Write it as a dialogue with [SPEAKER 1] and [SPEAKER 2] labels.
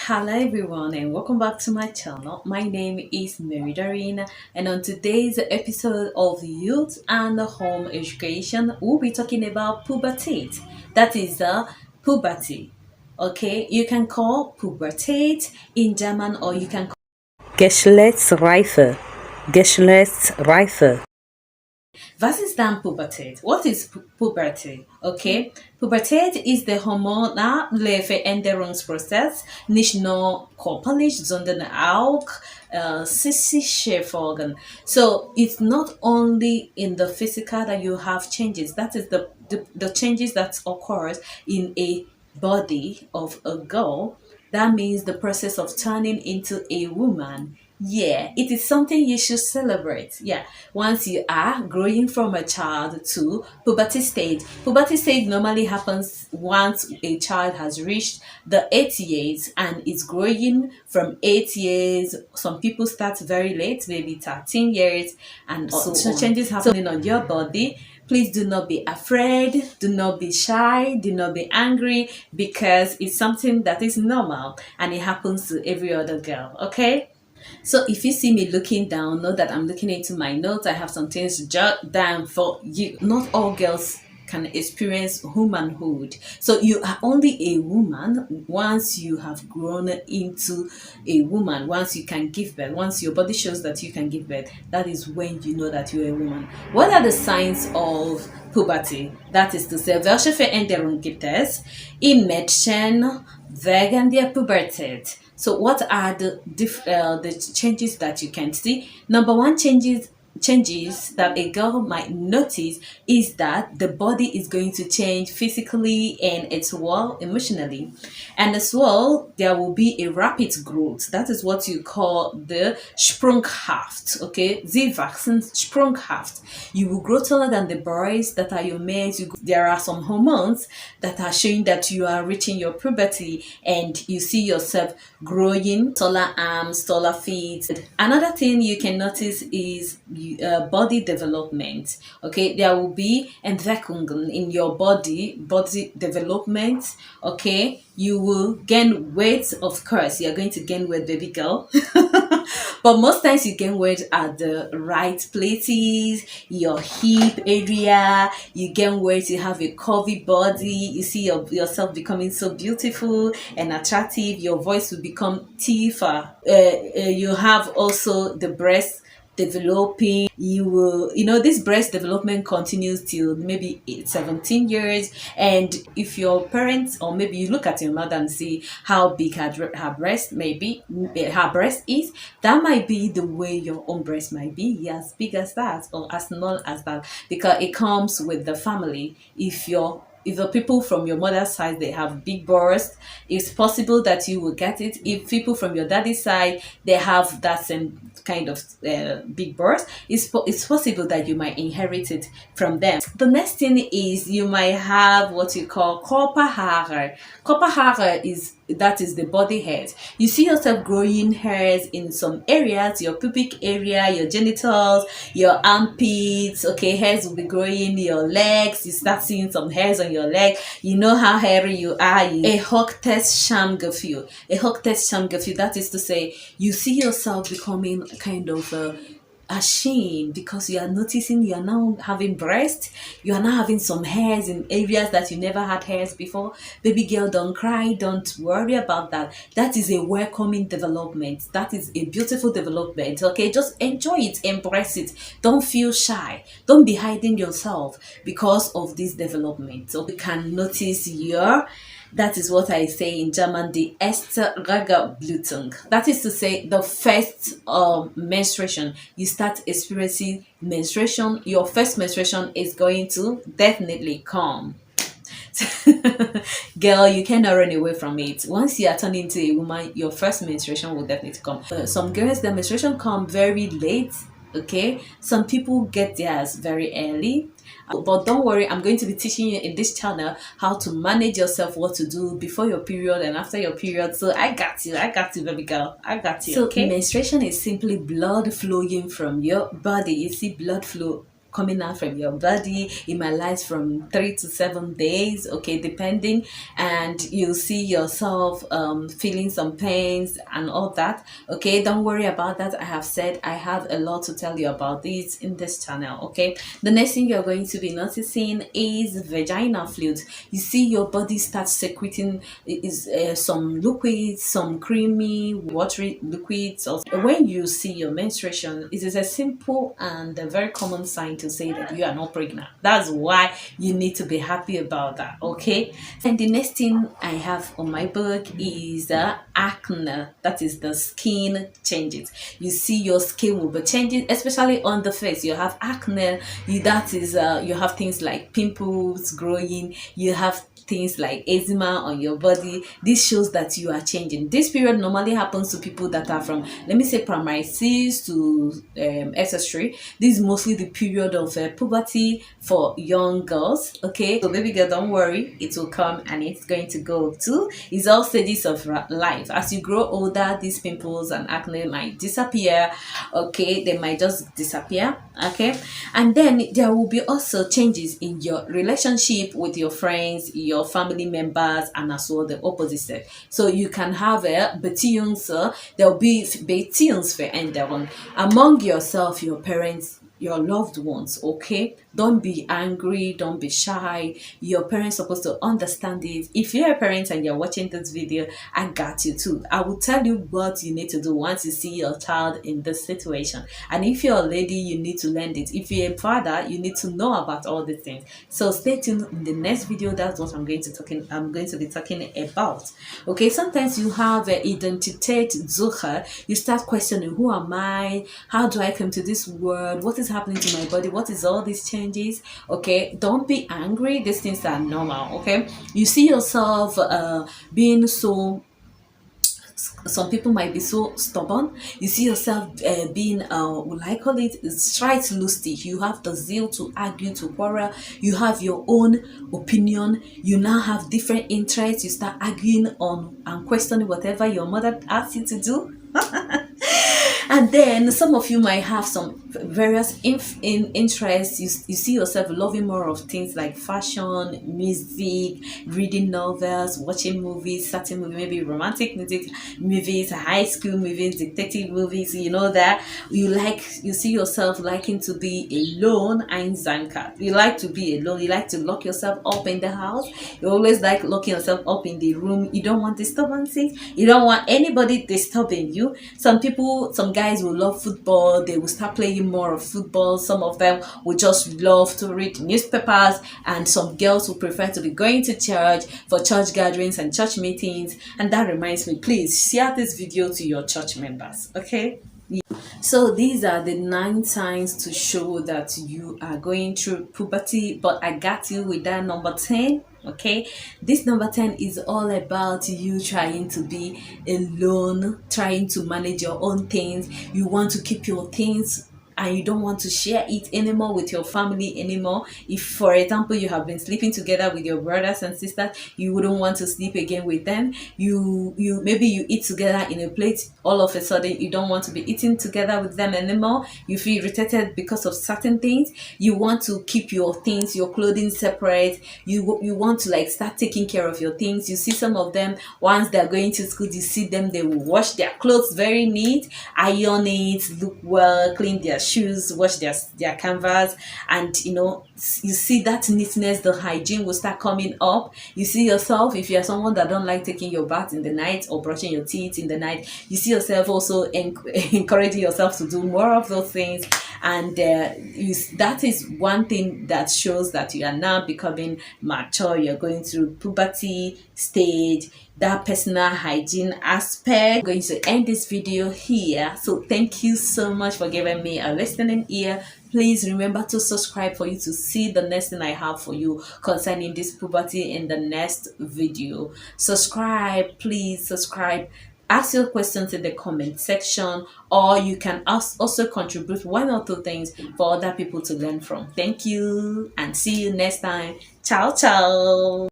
[SPEAKER 1] Hello everyone and welcome back to my channel. My name is Mary Darina, and on today's episode of Youth and Home Education, we'll be talking about pubertät. That is the puberty. Okay, you can call pubertät in German or you can call
[SPEAKER 2] Geschlechtsreife. Geschlechtsreife.
[SPEAKER 1] Was ist dann Pubertät? What is puberty? Okay, Pubertät ist der hormonale Veränderungsprozess, nicht nur körperlich, sondern auch psychische Folgen. So it's not only in the physical that you have changes. That is the changes that occurs in a body of a girl. That means the process of turning into a woman. Yeah, it is something you should celebrate. Yeah, once you are growing from a child to puberty stage. Puberty stage normally happens once a child has reached the 8 years and is growing from 8 years. Some people start very late, maybe 13 years, and so changes happening on your body. Please do not be afraid, do not be shy, do not be angry because it's something that is normal and it happens to every other girl, okay? So if you see me looking down, know that I'm looking into my notes. I have some things to jot down for you. Not all girls can experience womanhood. So you are only a woman once you have grown into a woman, once you can give birth, once your body shows that you can give birth. That is when you know that you're a woman. What are the signs of puberty? That is to say, welche Veranderungen gibt es im Mädchen wegen der Pubertät? So what are the changes that you can see? Number one changes that a girl might notice is that the body is going to change physically and as well emotionally, and as well there will be a rapid growth. That is what you call the sprunghaft. Okay, sie wachsen sprunghaft. You will grow taller than the boys that are your mates. There are some hormones that are showing that you are reaching your puberty and you see yourself growing, taller arms, taller feet. Another thing you can notice is body development. Okay, there will be Entwicklungen in your body development. Okay, you will gain weight. Of course, you're going to gain weight, baby girl. But most times you gain weight at the right places, your hip area. You gain weight, you have a curvy body. You see yourself becoming so beautiful and attractive. Your voice will become deeper. You have also the breast developing. This breast development continues till maybe 17 years. And if your parents, or maybe you look at your mother and see how big her breast is, that might be the way your own breast might be, as big as that or as small as that, because it comes with the family. If the people from your mother's side, they have big breasts, it's possible that you will get it. If people from your daddy's side, they have that same kind of big breast, it's possible that you might inherit it from them. The next thing is you might have what you call Körperhaare. Körperhaare is the body hairs. You see yourself growing hairs in some areas, your pubic area, your genitals, your armpits. Okay, hairs will be growing your legs. You start seeing some hairs on your leg. You know how hairy you are. A Hochzeitsschamgefühl. A Hochzeitsschamgefühl. That is to say, you see yourself becoming kind of ashamed because you are noticing you are now having breasts, you are now having some hairs in areas that you never had hairs before. Baby girl, don't cry, don't worry about that. That is a welcoming development. That is a beautiful development. Okay, just enjoy it, embrace it. Don't feel shy, don't be hiding yourself because of this development. So you can notice that is what I say in German, the erste Regelblutung. That is to say, the first menstruation. You start experiencing menstruation. Your first menstruation is going to definitely come. Girl, you cannot run away from it. Once you are turning into a woman, your first menstruation will definitely come. Some girls, their menstruation come very late. Okay, some people get theirs very early. But don't worry, I'm going to be teaching you in this channel how to manage yourself, what to do before your period and after your period. So I got you, baby girl. I got you. So okay, menstruation is simply blood flowing from your body. You see blood flow coming out from your body. It might last from 3 to 7 days, okay, depending, and you'll see yourself feeling some pains and all that. Okay, don't worry about that. I have said I have a lot to tell you about this in this channel. Okay, the next thing you're going to be noticing is vaginal fluid. You see your body starts secreting some liquids, some creamy watery liquids. When you see your menstruation, it is a simple and a very common sign to say that you are not pregnant. That's why you need to be happy about that. Okay, and the next thing I have on my book is acne. That is the skin changes. You see your skin will be changing, especially on the face. You have acne, you have things like pimples growing, you have things like eczema on your body. This shows that you are changing. This period normally happens to people that are from, let me say, primary 6 to SS3. This is mostly the period of puberty for young girls. Okay, so baby girl, don't worry, it will come and it's going to go too. It's all stages of life. As you grow older, these pimples and acne might disappear. Okay, they might just disappear. Okay, and then there will be also changes in your relationship with your friends, your family members, and as well the opposite sex. So you can have a there will be Veranderungen among yourself, your parents, your loved ones. Okay, don't be angry, don't be shy. Your parents are supposed to understand it. If you're a parent and you're watching this video, I got you too. I will tell you what you need to do once you see your child in this situation. And if you're a lady, you need to learn it. If you're a father, you need to know about all these things. So stay tuned in the next video. That's what I'm going to be talking about. Okay, sometimes you have Identitätssuche. You start questioning, who am I? How do I come to this world? What is happening to my body? What is all these changes? Okay, don't be angry. These things are normal. Okay, you see yourself being so, some people might be so stubborn. You see yourself being will I call it straight lusty. You have the zeal to argue, to quarrel. You have your own opinion. You now have different interests. You start arguing on and questioning whatever your mother asked you to do. And then some of you might have some various interests. You see yourself loving more of things like fashion, music, reading novels, watching movies, certain movies, maybe romantic music movies, high school movies, detective movies. You know that you see yourself liking to be alone. Einsamkeit. You like to be alone. You like to lock yourself up in the house. You always like locking yourself up in the room. You don't want disturbances. You don't want anybody disturbing you. Some guys will love football. They will start playing more of football. Some of them will just love to read newspapers, and some girls will prefer to be going to church for church gatherings and church meetings. And that reminds me, please share this video to your church members. Okay, so these are the 9 signs to show that you are going through puberty, but I got you with that number 10. Okay, this number 10 is all about you trying to be alone, trying to manage your own things. You want to keep your things and you don't want to share it anymore with your family anymore. If, for example, you have been sleeping together with your brothers and sisters, you wouldn't want to sleep again with them. Maybe you eat together in a plate. All of a sudden, you don't want to be eating together with them anymore. You feel irritated because of certain things. You want to keep your things, your clothing separate. You want to start taking care of your things. You see some of them, once they're going to school, you see them, they will wash their clothes very neat, iron it, look well, clean their shoes, wash their canvas, and you see that neatness, the hygiene will start coming up. You see yourself, if you're someone that don't like taking your bath in the night or brushing your teeth in the night, you see yourself also encouraging yourself to do more of those things. And that is one thing that shows that you are now becoming mature. You're going through puberty stage, that personal hygiene aspect. I'm going to end this video here. So thank you so much for giving me a listening ear. Please remember to subscribe for you to see the next thing I have for you concerning this puberty in the next video. Subscribe, please subscribe. Ask your questions in the comment section, or you can also contribute 1 or 2 things for other people to learn from. Thank you and see you next time. Ciao, ciao.